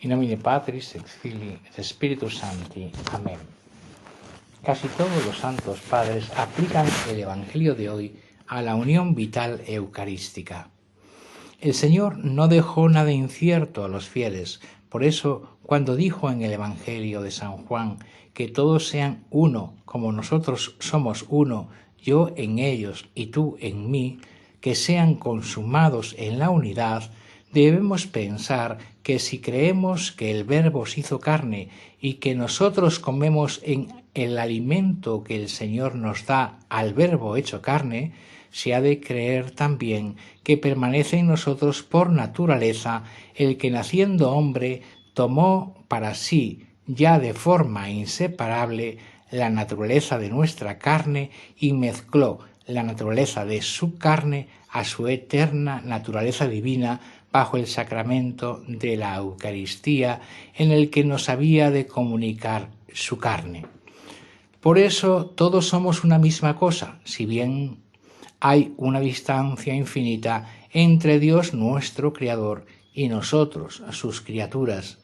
In nomine Patris, et Filii, et Spiritus Sancti. Amén. Casi todos los santos padres aplican el Evangelio de hoy a la unión vital eucarística. El Señor no dejó nada incierto a los fieles, por eso cuando dijo en el Evangelio de San Juan que todos sean uno, como nosotros somos uno, yo en ellos y tú en mí, que sean consumados en la unidad, debemos pensar que si creemos que el Verbo se hizo carne y que nosotros comemos en el alimento que el Señor nos da al Verbo hecho carne, se ha de creer también que permanece en nosotros por naturaleza el que naciendo hombre tomó para sí, ya de forma inseparable, la naturaleza de nuestra carne y mezcló la naturaleza de su carne a su eterna naturaleza divina bajo el sacramento de la Eucaristía en el que nos había de comunicar su carne. Por eso todos somos una misma cosa, si bien hay una distancia infinita entre Dios nuestro Creador y nosotros, sus criaturas,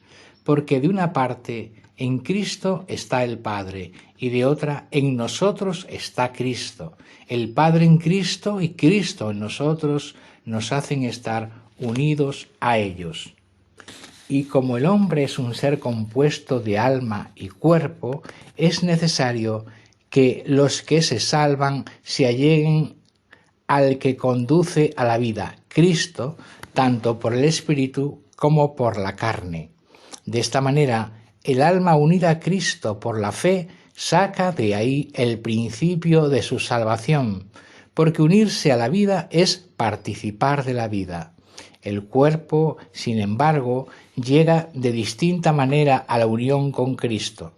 porque de una parte en Cristo está el Padre y de otra en nosotros está Cristo. El Padre en Cristo y Cristo en nosotros nos hacen estar unidos a ellos. Y como el hombre es un ser compuesto de alma y cuerpo, es necesario que los que se salvan se alleguen al que conduce a la vida, Cristo, tanto por el Espíritu como por la carne. De esta manera, el alma unida a Cristo por la fe saca de ahí el principio de su salvación, porque unirse a la vida es participar de la vida. El cuerpo, sin embargo, llega de distinta manera a la unión con Cristo,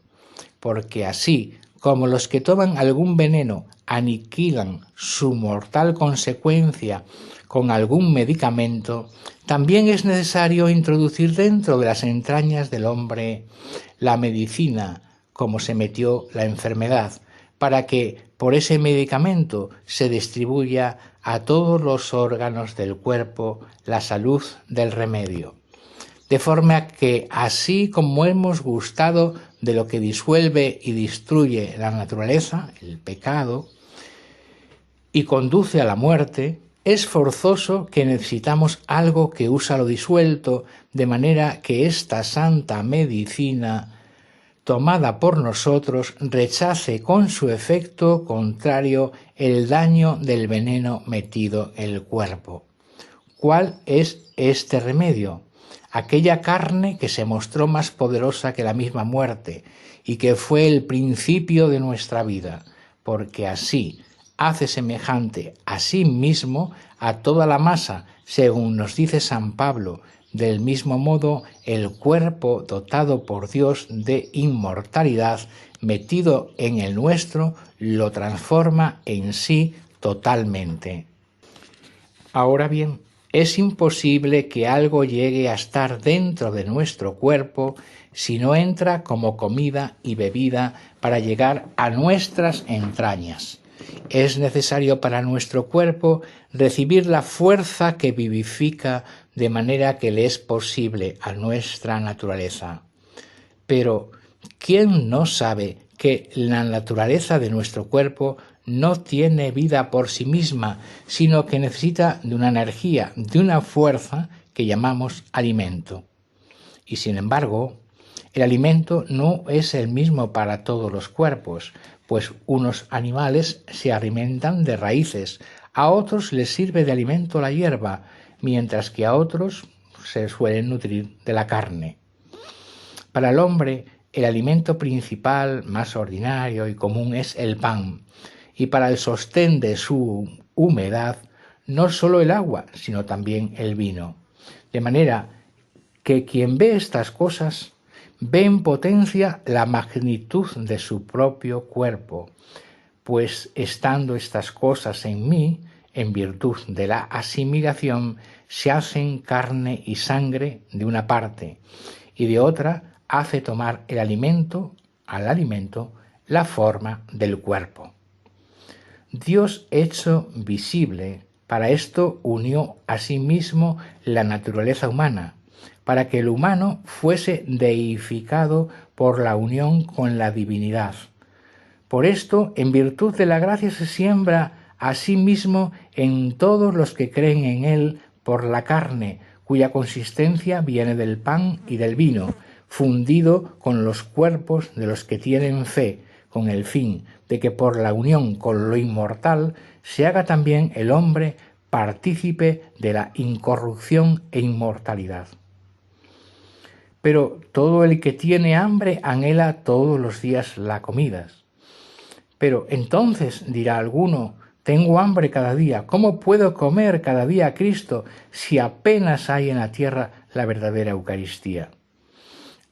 porque así como los que toman algún veneno aniquilan su mortal consecuencia con algún medicamento, también es necesario introducir dentro de las entrañas del hombre la medicina, como se metió la enfermedad, para que por ese medicamento se distribuya a todos los órganos del cuerpo la salud del remedio. De forma que así como hemos gustado de lo que disuelve y destruye la naturaleza, el pecado, y conduce a la muerte, es forzoso que necesitamos algo que usa lo disuelto, de manera que esta santa medicina tomada por nosotros rechace con su efecto contrario el daño del veneno metido en el cuerpo. ¿Cuál es este remedio? Aquella carne que se mostró más poderosa que la misma muerte y que fue el principio de nuestra vida, porque así hace semejante a sí mismo a toda la masa, según nos dice San Pablo. Del mismo modo, el cuerpo dotado por Dios de inmortalidad, metido en el nuestro, lo transforma en sí totalmente. Ahora bien, es imposible que algo llegue a estar dentro de nuestro cuerpo si no entra como comida y bebida para llegar a nuestras entrañas. Es necesario para nuestro cuerpo recibir la fuerza que vivifica de manera que le es posible a nuestra naturaleza. Pero, ¿quién no sabe que la naturaleza de nuestro cuerpo no tiene vida por sí misma, sino que necesita de una energía, de una fuerza que llamamos alimento? Y sin embargo, el alimento no es el mismo para todos los cuerpos, pues unos animales se alimentan de raíces, a otros les sirve de alimento la hierba, mientras que a otros se suelen nutrir de la carne. Para el hombre, el alimento principal, más ordinario y común es el pan, y para el sostén de su humedad, no solo el agua, sino también el vino. De manera que quien ve estas cosas ve en potencia la magnitud de su propio cuerpo, pues estando estas cosas en mí, en virtud de la asimilación, se hacen carne y sangre de una parte, y de otra hace tomar al alimento la forma del cuerpo. Dios hecho visible, para esto unió a sí mismo la naturaleza humana, para que el humano fuese deificado por la unión con la divinidad. Por esto, en virtud de la gracia se siembra a sí mismo en todos los que creen en él por la carne, cuya consistencia viene del pan y del vino, fundido con los cuerpos de los que tienen fe, con el fin de que por la unión con lo inmortal se haga también el hombre partícipe de la incorrupción e inmortalidad. Pero todo el que tiene hambre anhela todos los días la comida. Pero entonces dirá alguno: tengo hambre cada día, ¿cómo puedo comer cada día a Cristo si apenas hay en la tierra la verdadera Eucaristía?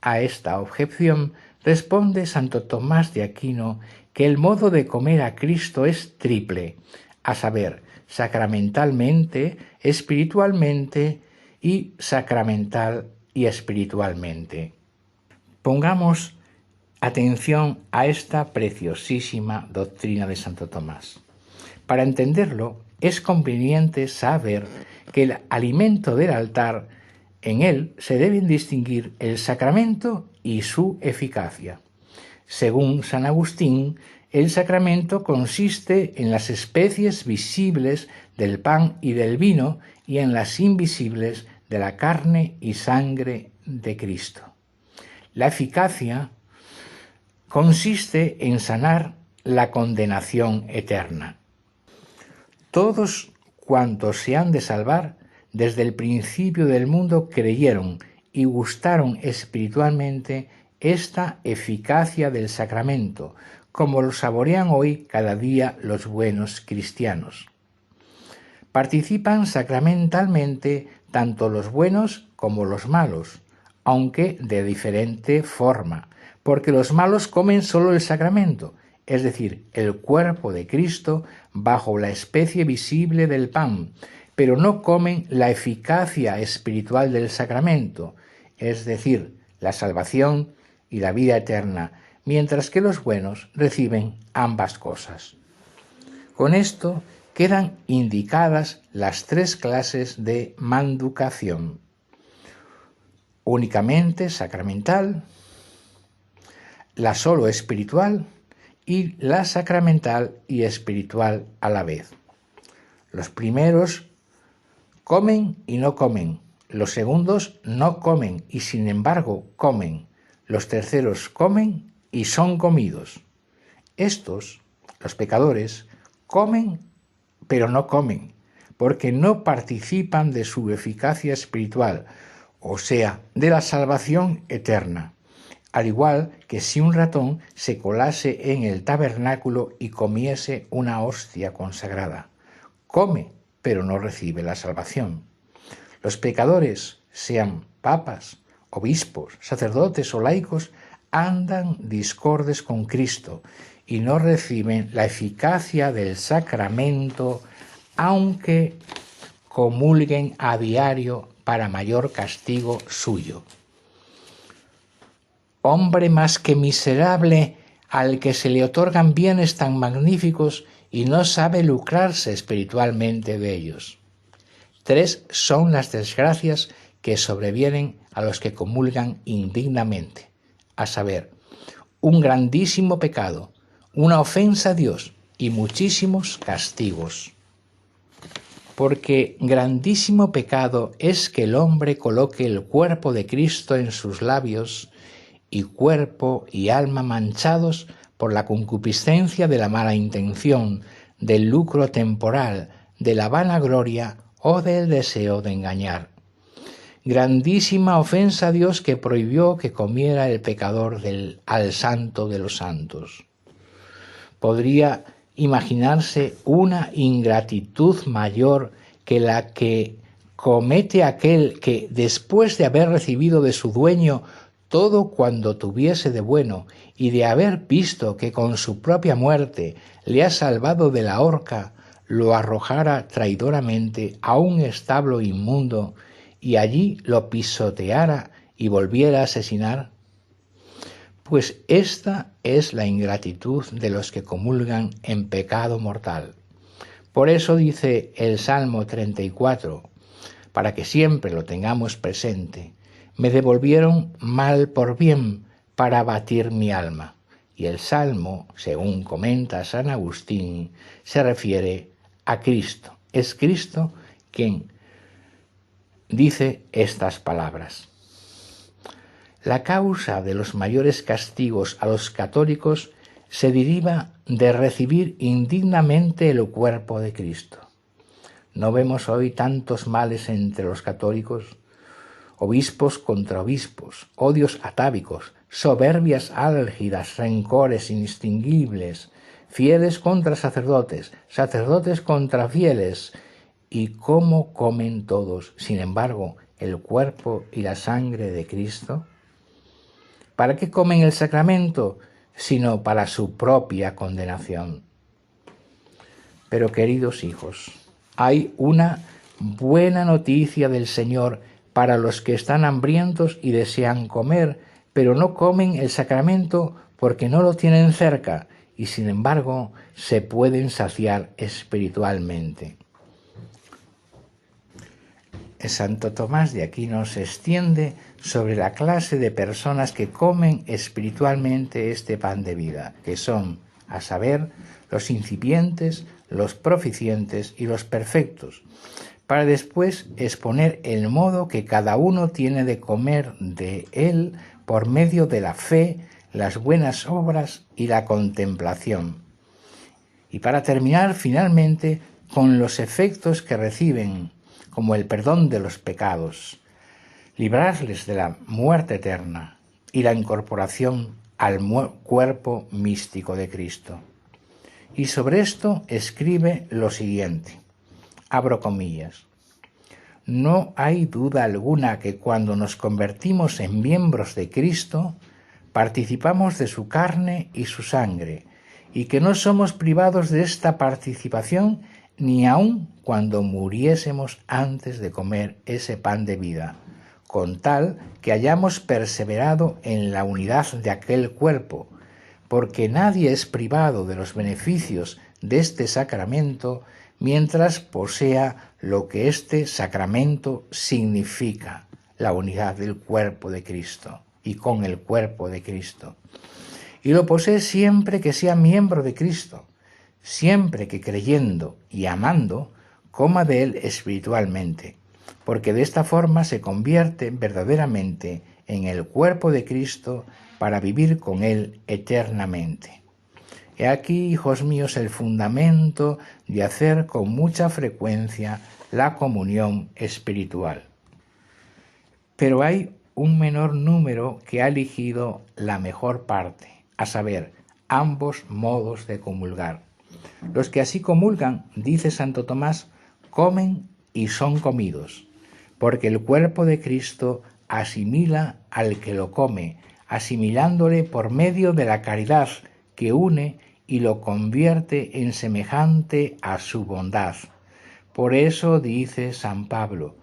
A esta objeción responde Santo Tomás de Aquino que el modo de comer a Cristo es triple, a saber, sacramentalmente, espiritualmente y sacramental y espiritualmente. Pongamos atención a esta preciosísima doctrina de Santo Tomás. Para entenderlo, es conveniente saber que el alimento del altar, en él se deben distinguir el sacramento y su eficacia. Según San Agustín, el sacramento consiste en las especies visibles del pan y del vino y en las invisibles de la carne y sangre de Cristo. La eficacia consiste en sanar la condenación eterna. Todos cuantos se han de salvar, desde el principio del mundo creyeron y gustaron espiritualmente esta eficacia del sacramento, como lo saborean hoy cada día los buenos cristianos. Participan sacramentalmente tanto los buenos como los malos, aunque de diferente forma, porque los malos comen solo el sacramento, es decir, el cuerpo de Cristo bajo la especie visible del pan, pero no comen la eficacia espiritual del sacramento, es decir, la salvación y la vida eterna, mientras que los buenos reciben ambas cosas. Con esto quedan indicadas las tres clases de manducación: únicamente sacramental, la solo espiritual y la sacramental y espiritual a la vez. Los primeros comen y no comen, los segundos no comen y sin embargo comen, los terceros comen y son comidos. Estos, los pecadores, comen pero no comen, porque no participan de su eficacia espiritual, o sea, de la salvación eterna. Al igual que si un ratón se colase en el tabernáculo y comiese una hostia consagrada. Come, pero no recibe la salvación. Los pecadores, sean papas, obispos, sacerdotes o laicos, andan discordes con Cristo y no reciben la eficacia del sacramento, aunque comulguen a diario para mayor castigo suyo. Hombre más que miserable al que se le otorgan bienes tan magníficos y no sabe lucrarse espiritualmente de ellos. Tres son las desgracias que sobrevienen a los que comulgan indignamente, a saber, un grandísimo pecado, una ofensa a Dios y muchísimos castigos. Porque grandísimo pecado es que el hombre coloque el cuerpo de Cristo en sus labios, y cuerpo y alma manchados por la concupiscencia de la mala intención, del lucro temporal, de la vanagloria o del deseo de engañar. Grandísima ofensa a Dios que prohibió que comiera el pecador al santo de los santos. Podría imaginarse una ingratitud mayor que la que comete aquel que, después de haber recibido de su dueño todo cuando tuviese de bueno y de haber visto que con su propia muerte le ha salvado de la horca, lo arrojara traidoramente a un establo inmundo y allí lo pisoteara y volviera a asesinar? Pues esta es la ingratitud de los que comulgan en pecado mortal. Por eso dice el Salmo 34, para que siempre lo tengamos presente: me devolvieron mal por bien para abatir mi alma. Y el Salmo, según comenta San Agustín, se refiere a Cristo. Es Cristo quien dice estas palabras. La causa de los mayores castigos a los católicos se deriva de recibir indignamente el cuerpo de Cristo. ¿No vemos hoy tantos males entre los católicos? Obispos contra obispos, odios atávicos, soberbias álgidas, rencores inextinguibles, fieles contra sacerdotes, sacerdotes contra fieles. ¿Y cómo comen todos, sin embargo, el cuerpo y la sangre de Cristo? ¿Para qué comen el sacramento? Sino para su propia condenación. Pero, queridos hijos, hay una buena noticia del Señor para los que están hambrientos y desean comer, pero no comen el sacramento porque no lo tienen cerca y sin embargo se pueden saciar espiritualmente. Santo Tomás de Aquino se extiende sobre la clase de personas que comen espiritualmente este pan de vida, que son, a saber, los incipientes, los proficientes y los perfectos, para después exponer el modo que cada uno tiene de comer de él por medio de la fe, las buenas obras y la contemplación. Y para terminar finalmente con los efectos que reciben, como el perdón de los pecados, librarles de la muerte eterna y la incorporación al cuerpo místico de Cristo. Y sobre esto escribe lo siguiente, abro comillas: no hay duda alguna que cuando nos convertimos en miembros de Cristo, participamos de su carne y su sangre, y que no somos privados de esta participación ni aun cuando muriésemos antes de comer ese pan de vida, con tal que hayamos perseverado en la unidad de aquel cuerpo, porque nadie es privado de los beneficios de este sacramento mientras posea lo que este sacramento significa, la unidad del cuerpo de Cristo y con el cuerpo de Cristo. Y lo posee siempre que sea miembro de Cristo, siempre que creyendo y amando coma de él espiritualmente, porque de esta forma se convierte verdaderamente en el cuerpo de Cristo para vivir con él eternamente. He aquí, hijos míos, el fundamento de hacer con mucha frecuencia la comunión espiritual. Pero hay un menor número que ha elegido la mejor parte, a saber, ambos modos de comulgar. Los que así comulgan, dice Santo Tomás, comen y son comidos, porque el cuerpo de Cristo asimila al que lo come, asimilándole por medio de la caridad que une y lo convierte en semejante a su bondad. Por eso dice San Pablo,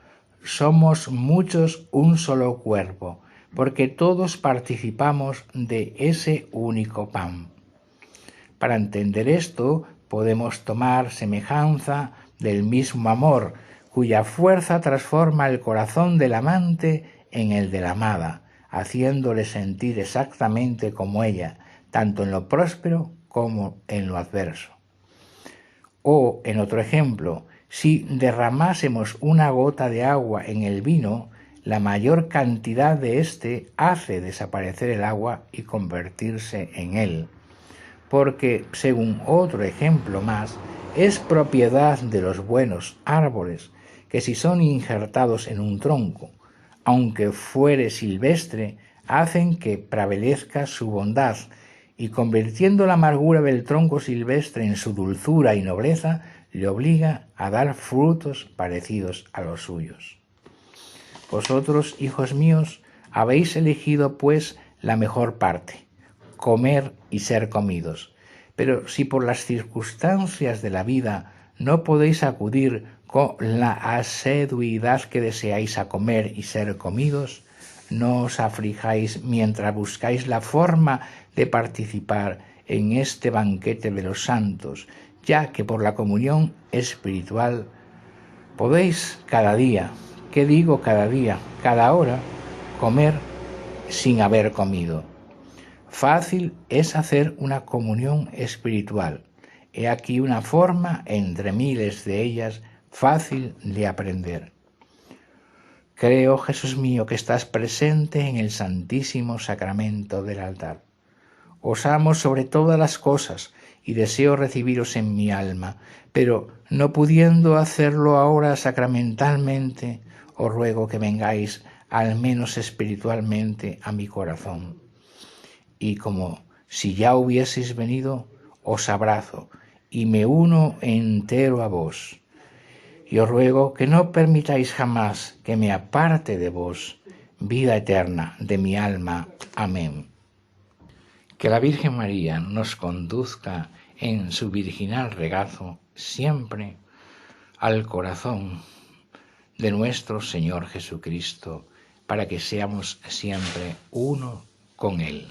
somos muchos un solo cuerpo, porque todos participamos de ese único pan. Para entender esto, podemos tomar semejanza del mismo amor, cuya fuerza transforma el corazón del amante en el de la amada, haciéndole sentir exactamente como ella, tanto en lo próspero como en lo adverso. O, en otro ejemplo, si derramásemos una gota de agua en el vino, la mayor cantidad de éste hace desaparecer el agua y convertirse en él, porque, según otro ejemplo más, es propiedad de los buenos árboles, que si son injertados en un tronco, aunque fuere silvestre, hacen que prevalezca su bondad, y convirtiendo la amargura del tronco silvestre en su dulzura y nobleza, le obliga a dar frutos parecidos a los suyos. Vosotros, hijos míos, habéis elegido, pues, la mejor parte, comer y ser comidos. Pero si por las circunstancias de la vida no podéis acudir con la asiduidad que deseáis a comer y ser comidos, no os aflijáis mientras buscáis la forma de participar en este banquete de los santos, ya que por la comunión espiritual podéis cada día, ¿qué digo cada día? Cada hora, comer sin haber comido. Fácil es hacer una comunión espiritual. He aquí una forma, entre miles de ellas, fácil de aprender. Creo, Jesús mío, que estás presente en el Santísimo Sacramento del altar. Os amo sobre todas las cosas y deseo recibiros en mi alma, pero no pudiendo hacerlo ahora sacramentalmente, os ruego que vengáis al menos espiritualmente a mi corazón. Y como si ya hubieseis venido, os abrazo y me uno entero a vos. Y os ruego que no permitáis jamás que me aparte de vos, vida eterna de mi alma. Amén. Que la Virgen María nos conduzca en su virginal regazo siempre al corazón de nuestro Señor Jesucristo, para que seamos siempre uno con Él.